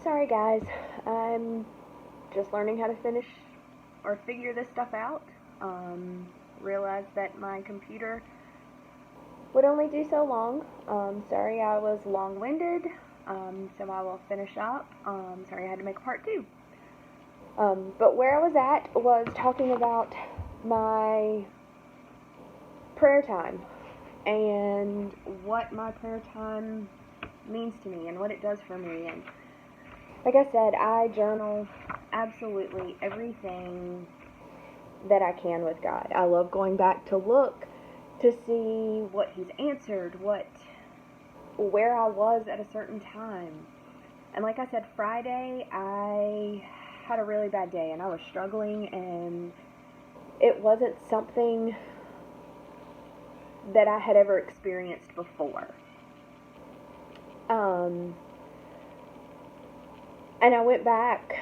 Sorry guys, I'm just learning how to finish or figure this stuff out. Realized that my computer would only do so long. Sorry I was long-winded, so I will finish up. Sorry I had to make a part two. But where I was at was talking about my prayer time and what my prayer time means to me and what it does for me. And like I said, I journal absolutely everything that I can with God. I love going back to look to see what He's answered, where I was at a certain time. And like I said, Friday I had a really bad day and I was struggling, and it wasn't something that I had ever experienced before. And I went back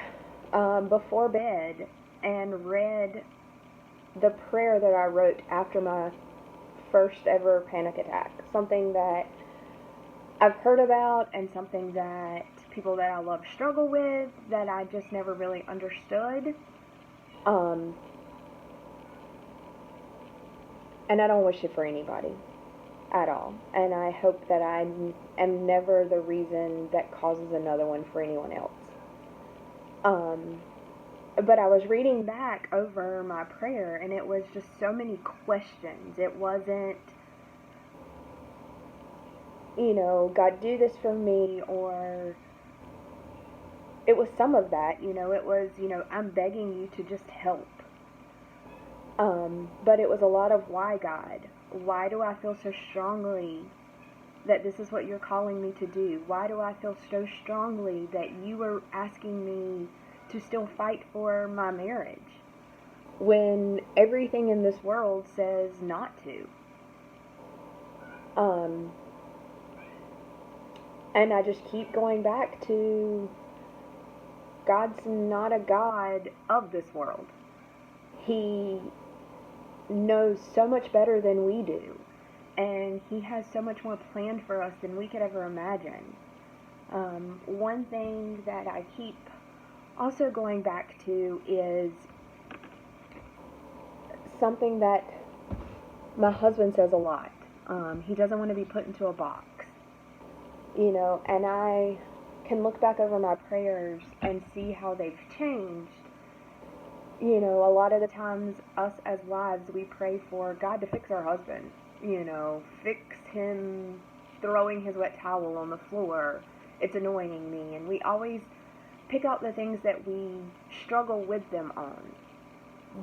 before bed and read the prayer that I wrote after my first ever panic attack. Something that I've heard about and something that people that I love struggle with that I just never really understood. And I don't wish it for anybody at all. And I hope that I am never the reason that causes another one for anyone else. But I was reading back over my prayer, and it was just so many questions. It wasn't, God, do this for me, or it was some of that, it was, I'm begging you to just help. But it was a lot of why, God? Why do I feel so strongly that this is what you're calling me to do? Why do I feel so strongly that you are asking me to still fight for my marriage when everything in this world says not to? And I just keep going back to God's not a God of this world. He knows so much better than we do, and He has so much more planned for us than we could ever imagine. One thing that I keep also going back to is something that my husband says a lot. He doesn't want to be put into a box, and I can look back over my prayers and see how they've changed. A lot of the times, us as wives, we pray for God to fix our husband. Fix him throwing his wet towel on the floor. It's annoying me. And we always pick out the things that we struggle with them on.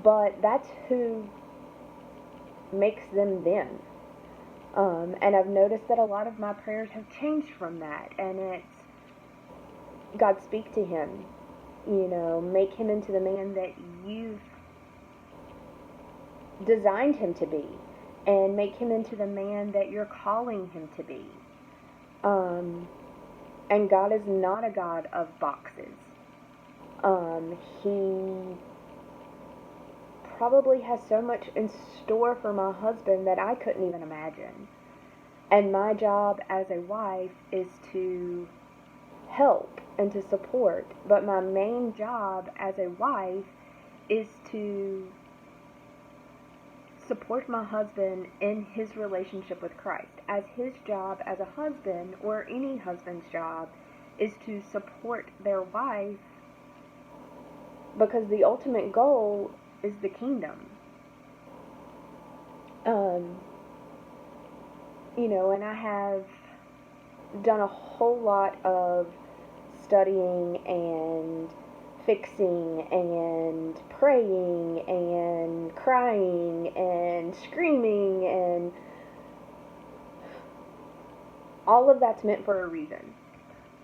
But that's who makes them them. And I've noticed that a lot of my prayers have changed from that. And it's, God, speak to him. Make him into the man that you've designed him to be, and make him into the man that you're calling him to be. And God is not a God of boxes. He probably has so much in store for my husband that I couldn't even imagine. And my job as a wife is to help and to support, but my main job as a wife is to support my husband in his relationship with Christ. As his job as a husband, or any husband's job, is to support their wife, because the ultimate goal is the kingdom. And I have done a whole lot of studying and fixing and praying and crying and screaming, and all of that's meant for a reason.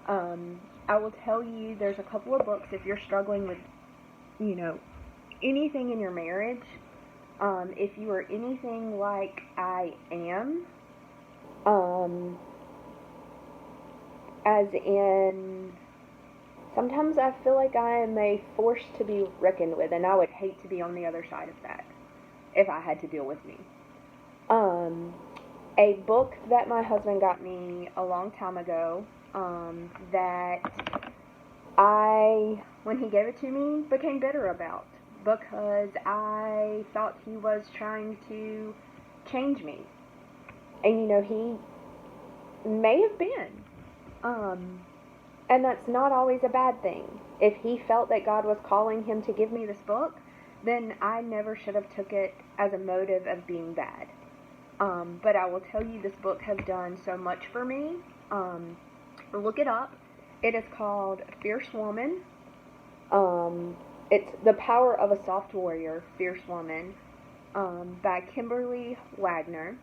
I will tell you, there's a couple of books if you're struggling with, anything in your marriage. If you are anything like I am, as in, sometimes I feel like I am a force to be reckoned with, and I would hate to be on the other side of that if I had to deal with me. A book that my husband got me a long time ago that I, when he gave it to me, became bitter about, because I thought he was trying to change me. And, you know, he may have been. And that's not always a bad thing. If he felt that God was calling him to give me this book, then I never should have took it as a motive of being bad. But I will tell you, this book has done so much for me. Look it up. It is called Fierce Woman. It's The Power of a Soft Warrior, Fierce Woman, by Kimberly Wagner.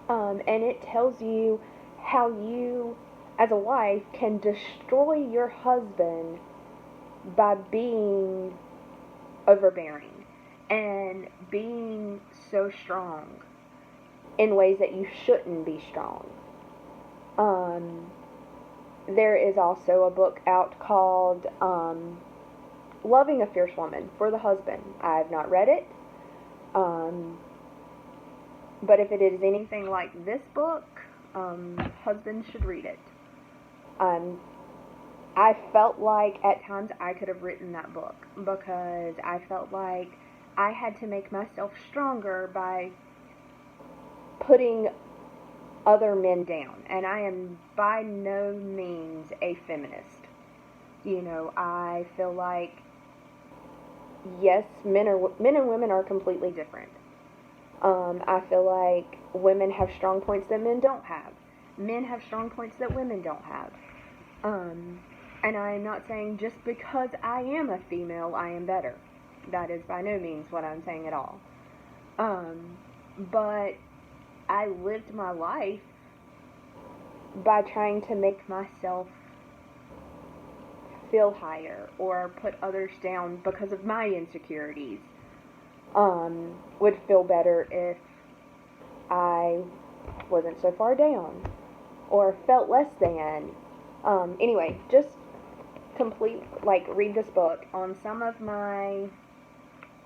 And it tells you how you, as a wife, can destroy your husband by being overbearing and being so strong in ways that you shouldn't be strong. There is also a book out called Loving a Fierce Woman for the husband. I have not read it. But if it is anything like this book, husbands should read it. I felt like at times I could have written that book, because I felt like I had to make myself stronger by putting other men down. And I am by no means a feminist. You know, I feel like, yes, men and women are completely different. I feel like women have strong points that men don't have. Men have strong points that women don't have. And I am not saying just because I am a female, I am better. That is by no means what I'm saying at all. But I lived my life by trying to make myself feel higher or put others down because of my insecurities. Would feel better if I wasn't so far down or felt less than. Anyway, just read this book. On some of my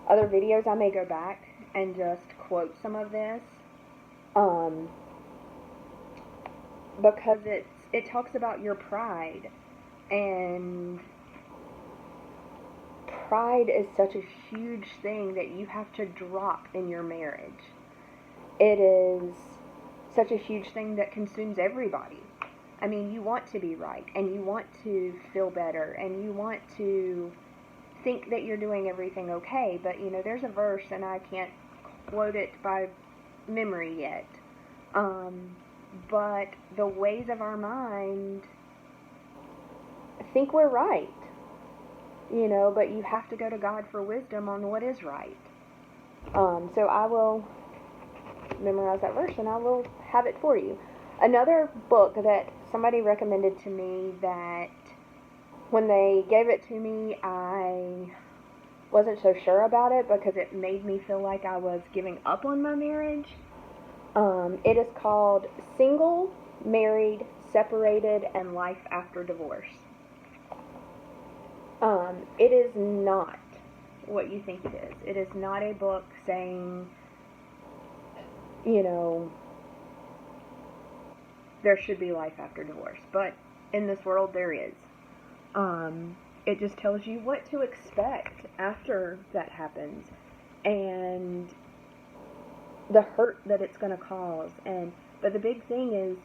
other videos, I may go back and just quote some of this, because it talks about your pride, and pride is such a huge thing that you have to drop in your marriage. It is such a huge thing that consumes everybody. I mean, you want to be right, and you want to feel better, and you want to think that you're doing everything okay, but, you know, there's a verse, and I can't quote it by memory yet, but the ways of our mind think we're right, you know, but you have to go to God for wisdom on what is right. So I will memorize that verse, and I will have it for you. Another book that somebody recommended to me, that when they gave it to me, I wasn't so sure about it because it made me feel like I was giving up on my marriage. It is called Single, Married, Separated, and Life After Divorce. It is not what you think it is. It is not a book saying, you know, there should be life after divorce, but in this world there is. It just tells you what to expect after that happens, and the hurt that it's going to cause. But the big thing is,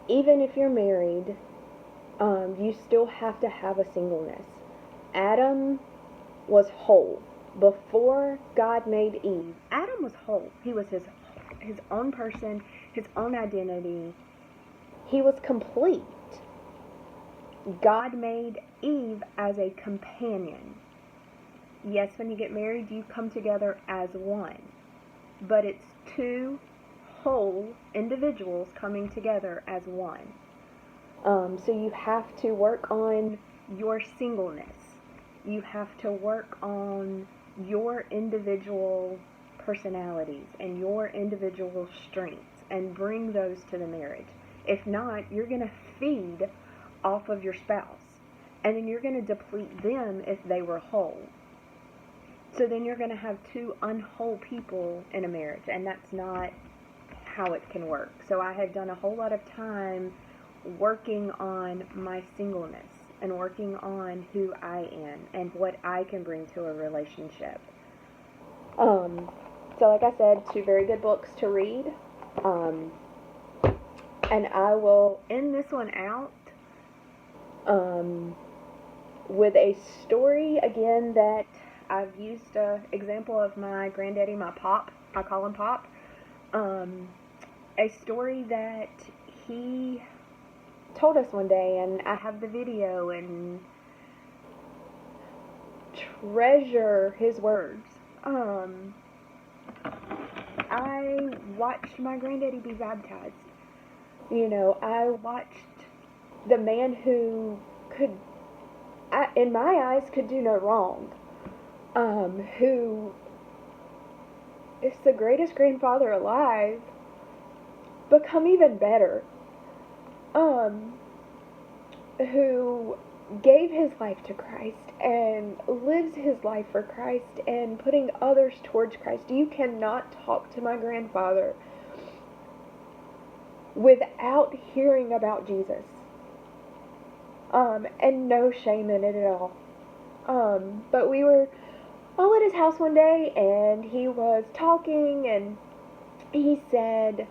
even if you're married, you still have to have a singleness. Adam was whole. Before God made Eve, Adam was whole. He was his own person, his own identity. He was complete. God made Eve as a companion. Yes, when you get married, you come together as one. But it's two whole individuals coming together as one. So you have to work on your singleness. You have to work on your individual personalities and your individual strengths and bring those to the marriage. If not, you're going to feed off of your spouse, and then you're going to deplete them if they were whole. So then you're going to have two unwhole people in a marriage, and that's not how it can work. So I have done a whole lot of time working on my singleness and working on who I am and what I can bring to a relationship. So like I said, 2 very good books to read. And I will end this one out with a story again that I've used an example of my granddaddy, my pop. I call him Pop. A story that he told us one day, and I have the video, and treasure his words. I watched my granddaddy be baptized. You know, I watched the man who could, in my eyes, could do no wrong. Who is the greatest grandfather alive, become even better. Who gave his life to Christ and lives his life for Christ and putting others towards Christ. You cannot talk to my grandfather without hearing about Jesus. And no shame in it at all. But we were all at his house one day, and he was talking, and he said,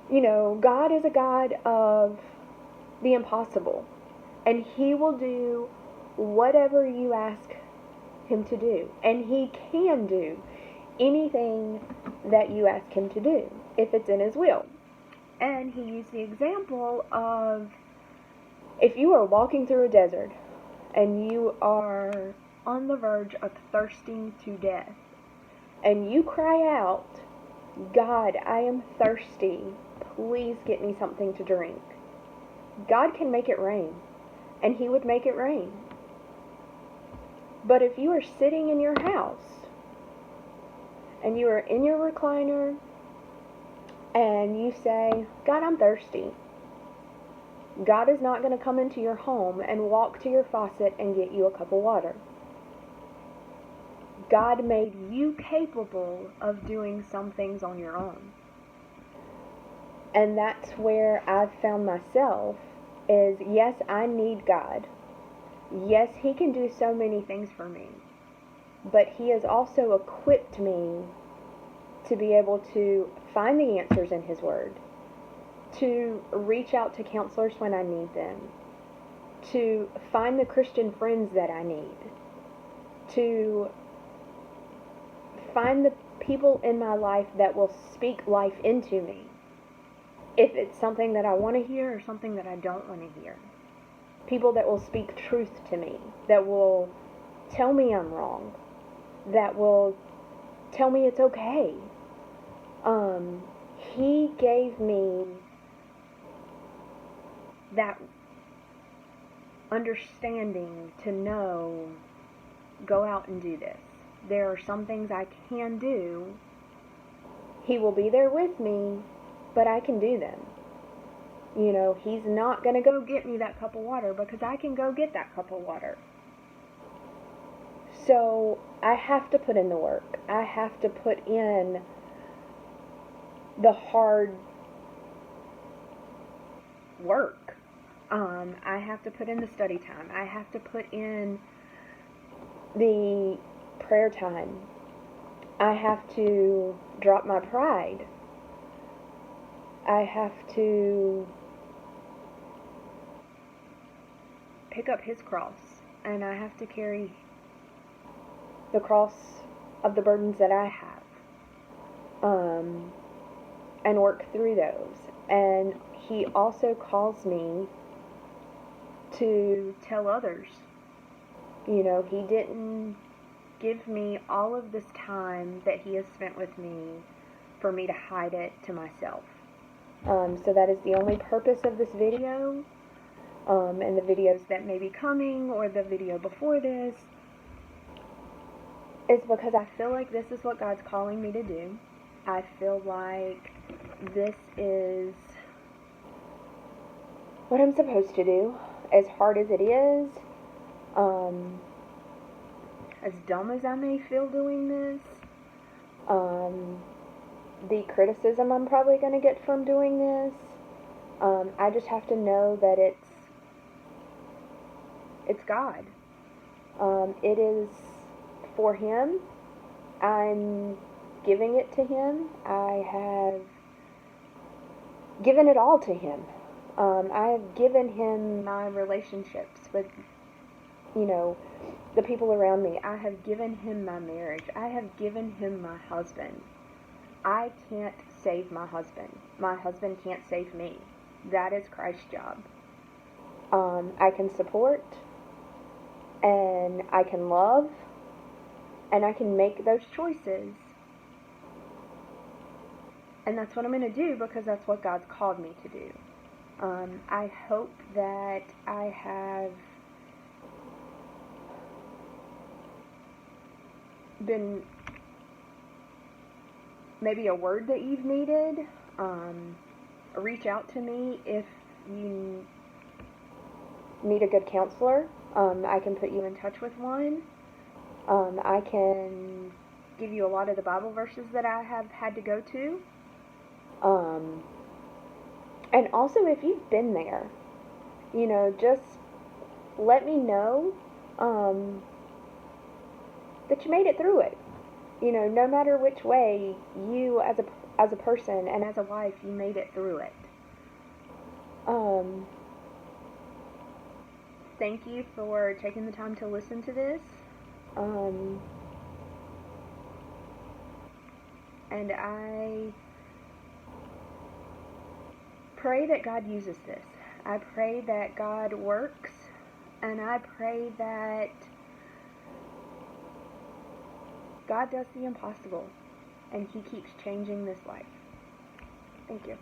you know, God is a God of the impossible, and he will do whatever you ask him to do, and he can do anything that you ask him to do, if it's in his will. And he used the example of, if you are walking through a desert, and you are on the verge of thirsting to death, and you cry out, God, I am thirsty, please get me something to drink. God can make it rain, and he would make it rain. But if you are sitting in your house, and you are in your recliner, and you say, God, I'm thirsty, God is not going to come into your home and walk to your faucet and get you a cup of water. God made you capable of doing some things on your own. And that's where I've found myself, is yes, I need God. Yes, he can do so many things for me. But he has also equipped me to be able to find the answers in his word, to reach out to counselors when I need them, to find the Christian friends that I need, to find the people in my life that will speak life into me, if it's something that I want to hear or something that I don't want to hear. People that will speak truth to me, that will tell me I'm wrong, that will tell me it's okay. He gave me that understanding to know, go out and do this. There are some things I can do. He will be there with me, but I can do them. You know, he's not going to go get me that cup of water because I can go get that cup of water. So I have to put in the work. I have to put in the hard work. I have to put in the study time. I have to put in the prayer time. I have to drop my pride. I have to pick up his cross, and I have to carry the cross of the burdens that I have, and work through those. And he also calls me to tell others. You know, he didn't give me all of this time that he has spent with me for me to hide it to myself. So that is the only purpose of this video, and the videos that may be coming, or the video before this, is because I feel like this is what God's calling me to do. I feel like this is what I'm supposed to do, as hard as it is, as dumb as I may feel doing this, the criticism I'm probably going to get from doing this, I just have to know that it's God. It is for Him. I'm giving it to Him. I have given it all to Him. I have given Him my relationships with, you know, the people around me. I have given Him my marriage. I have given Him my husband. I can't save my husband. My husband can't save me. That is Christ's job. I can support, and I can love, and I can make those choices. And that's what I'm going to do because that's what God's called me to do. I hope that I have been maybe a word that you've needed. Reach out to me if you need a good counselor. I can put you in touch with one. I can give you a lot of the Bible verses that I have had to go to. And also, if you've been there, just let me know that you made it through it. No matter which way, you as a person and as a wife, you made it through it. Thank you for taking the time to listen to this. And I pray that God uses this. I pray that God works, and I pray that God does the impossible, and He keeps changing this life. Thank you.